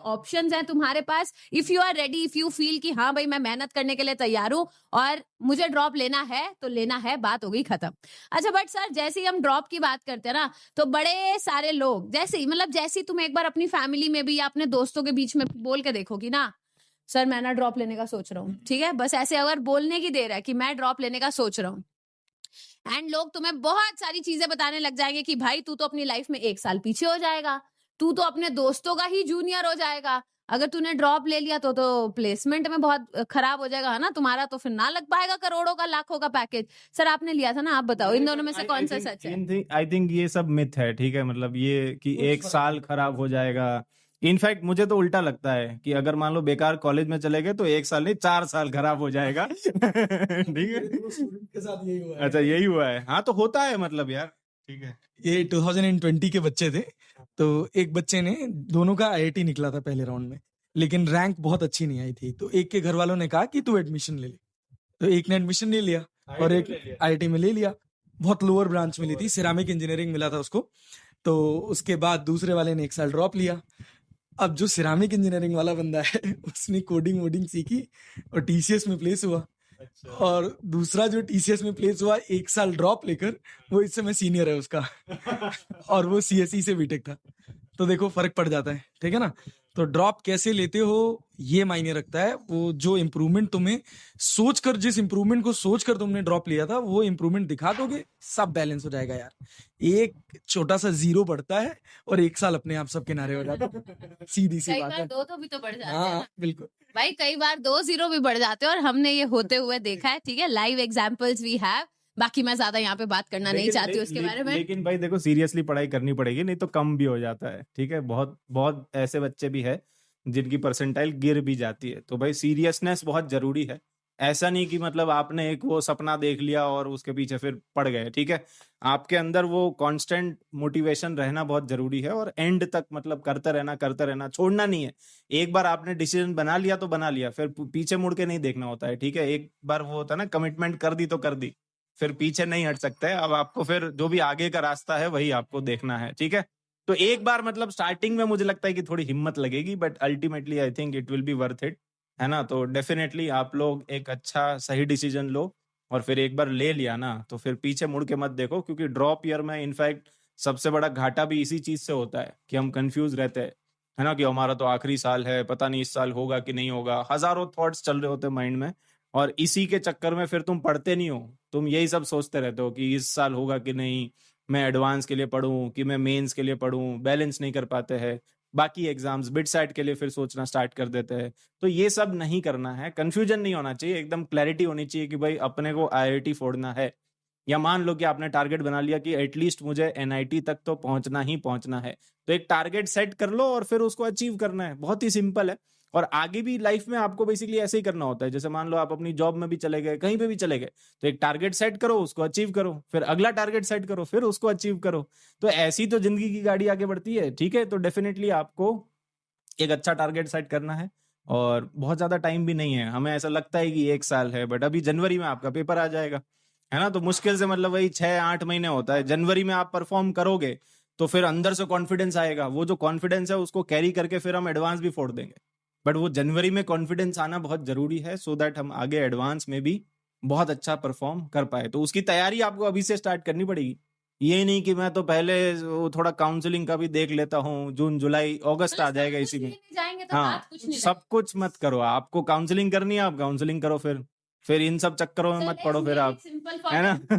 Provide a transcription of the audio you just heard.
Options हैं तुम्हारे पास, if you are ready, if you feel कि हाँ भाई मैं मेहनत करने के लिए तैयार हूँ और मुझे ड्रॉप लेना है तो लेना है, बात हो गई खत्म। अच्छा बट सर जैसे ही हम ड्रॉप की बात करते हैं ना, तो बड़े सारे लोग जैसे ही मतलब जैसे ही तुम एक बार अपनी फैमिली में भी या अपने दोस्तों के बीच में बोल के देखो कि ना सर मैं ना ड्रॉप लेने का सोच रहा हूँ, ठीक है, बस ऐसे अगर बोलने की देर है कि मैं ड्रॉप लेने का सोच रहा हूँ, एंड लोग तुम्हें बहुत सारी चीजें बताने लग जाएंगे कि भाई तू तो अपनी लाइफ में 1 साल पीछे हो जाएगा, तू तो अपने दोस्तों का ही जूनियर हो जाएगा, अगर तूने ड्रॉप ले लिया तो प्लेसमेंट में बहुत खराब हो जाएगा, है ना तुम्हारा, तो फिर ना लग पाएगा करोड़ों का लाखों का पैकेज। सर आपने लिया था ना, आप बताओ इन दोनों में से कौन सा सच है? आई थिंक ये सब मिथ है, ठीक है, मतलब ये कि 1 साल खराब हो जाएगा। इनफैक्ट मुझे तो उल्टा लगता है कि अगर मान लो बेकार कॉलेज में चले गए तो 1 साल नहीं 4 साल खराब हो जाएगा। ठीक है, के साथ यही हुआ है। अच्छा यही हुआ है, हाँ तो होता है मतलब यार, ठीक है। ये 2020 के बच्चे थे, तो एक बच्चे ने, दोनों का आईआईटी निकला था पहले राउंड में, लेकिन रैंक बहुत अच्छी नहीं आई थी, तो एक के घर वालों ने कहा कि तू एडमिशन ले ले, तो एक ने एडमिशन ले लिया और एक आईआईटी में ले लिया, बहुत लोअर ब्रांच में ली थी, सिरामिक इंजीनियरिंग मिला था उसको। तो उसके बाद दूसरे वाले ने 1 साल ड्रॉप लिया। अब जो सिरामिक इंजीनियरिंग वाला बंदा है उसने कोडिंग वोडिंग सीखी और टीसीएस में प्लेस हुआ। और दूसरा जो टीसीएस में प्लेस हुआ 1 साल ड्रॉप लेकर, वो इस समय सीनियर है उसका और वो सीएसई से बीटेक था। तो देखो फर्क पड़ जाता है, ठीक है ना। तो ड्रॉप कैसे लेते हो ये मायने रखता है, वो जो इम्प्रूवमेंट तुम्हें सोचकर, जिस इम्प्रूवमेंट को सोचकर तुमने ड्रॉप लिया था वो इम्प्रूवमेंट दिखा दोगे, सब बैलेंस हो जाएगा यार। एक छोटा सा जीरो बढ़ता है और 1 साल अपने आप सब किनारे हो जाता है। सीधी सी कई बात बार है। दो तो भी तो बढ़ जाते हैं हाँ ना बिल्कुल भाई, कई बार 2 जीरो भी बढ़ जाते हैं और हमने ये होते हुए देखा है, ठीक है, लाइव एग्जांपल्स वी हैव। बाकी मैं ज्यादा यहाँ पे बात करना नहीं चाहती उसके बारे में। लेकिन भाई देखो सीरियसली पढ़ाई करनी पड़ेगी, नहीं तो कम भी हो जाता है, ठीक है। बहुत बहुत ऐसे बच्चे भी है जिनकी परसेंटाइल गिर भी जाती है, तो भाई सीरियसनेस बहुत जरूरी है। ऐसा नहीं कि मतलब आपने एक वो सपना देख लिया और उसके पीछे फिर पड़ गए, ठीक है। आपके अंदर वो कांस्टेंट मोटिवेशन रहना बहुत जरूरी है और एंड तक मतलब करते रहना, छोड़ना नहीं है। एक बार आपने डिसीजन बना लिया तो बना लिया, फिर पीछे मुड़ के नहीं देखना होता है, ठीक है। एक बार वो होता है ना, कमिटमेंट कर दी तो कर दी, फिर पीछे नहीं हट सकते। अब आपको फिर जो भी आगे का रास्ता है वही आपको देखना है, ठीक है। तो एक बार मतलब स्टार्टिंग में मुझे लगता है कि थोड़ी हिम्मत लगेगी, but ultimately I think it will be worth it, है ना। तो डेफिनेटली आप लोग एक अच्छा सही डिसीजन लो और फिर एक बार ले लिया ना तो फिर पीछे मुड़ के मत देखो, क्योंकि ड्रॉप ईयर में इनफैक्ट सबसे बड़ा घाटा भी इसी चीज से होता है कि हम कंफ्यूज रहते हैं, है ना, कि हमारा तो आखिरी साल है, पता नहीं इस साल होगा कि नहीं होगा, हजारों थॉट्स चल रहे होते हैं माइंड में। और इसी के चक्कर में फिर तुम पढ़ते नहीं हो, तुम यही सब सोचते रहते हो कि इस साल होगा कि नहीं, मैं एडवांस के लिए पढूं कि मैं मेंस के लिए पढूं, बैलेंस नहीं कर पाते हैं। बाकी एग्जाम्स बिट साइड के लिए फिर सोचना स्टार्ट कर देते हैं। तो ये सब नहीं करना है, कंफ्यूजन नहीं होना चाहिए, एकदम क्लैरिटी होनी चाहिए कि भाई अपने को आईआईटी फोड़ना है। या मान लो कि आपने टारगेट बना लिया कि एटलीस्ट मुझे एनआईटी तक तो पहुंचना ही पहुंचना है, तो एक टारगेट सेट कर लो और फिर उसको अचीव करना है, बहुत ही सिंपल है। और आगे भी लाइफ में आपको बेसिकली ऐसे ही करना होता है। जैसे मान लो आप अपनी जॉब में भी चले गए, कहीं पे भी चले गए, तो एक टारगेट सेट करो, उसको अचीव करो, फिर अगला टारगेट सेट करो, फिर उसको अचीव करो। तो ऐसी तो जिंदगी की गाड़ी आगे बढ़ती है, ठीक है। तो डेफिनेटली आपको एक अच्छा टारगेट सेट करना है और बहुत ज्यादा टाइम भी नहीं है। हमें ऐसा लगता है कि 1 साल है, बट अभी जनवरी में आपका पेपर आ जाएगा, है ना। तो मुश्किल से मतलब वही 6-8 महीने होता है। जनवरी में आप परफॉर्म करोगे तो फिर अंदर से कॉन्फिडेंस आएगा, वो जो कॉन्फिडेंस है उसको कैरी करके फिर हम एडवांस भी फोड़ देंगे। बट वो जनवरी में कॉन्फिडेंस आना बहुत जरूरी है, सो दैट हम आगे एडवांस में भी बहुत अच्छा परफॉर्म कर पाए। तो उसकी तैयारी आपको अभी से स्टार्ट करनी पड़ेगी। ये नहीं कि मैं तो पहले वो थोड़ा काउंसलिंग का भी देख लेता हूँ, जून जुलाई अगस्त आ जाएगा इसी में। जाएंगे तो हाँ, बात कुछ नहीं सब कुछ मत करो, आपको काउंसलिंग करनी है, आप काउंसलिंग करो, फिर इन सब चक्करों में मत पड़ो फिर आप, है ना।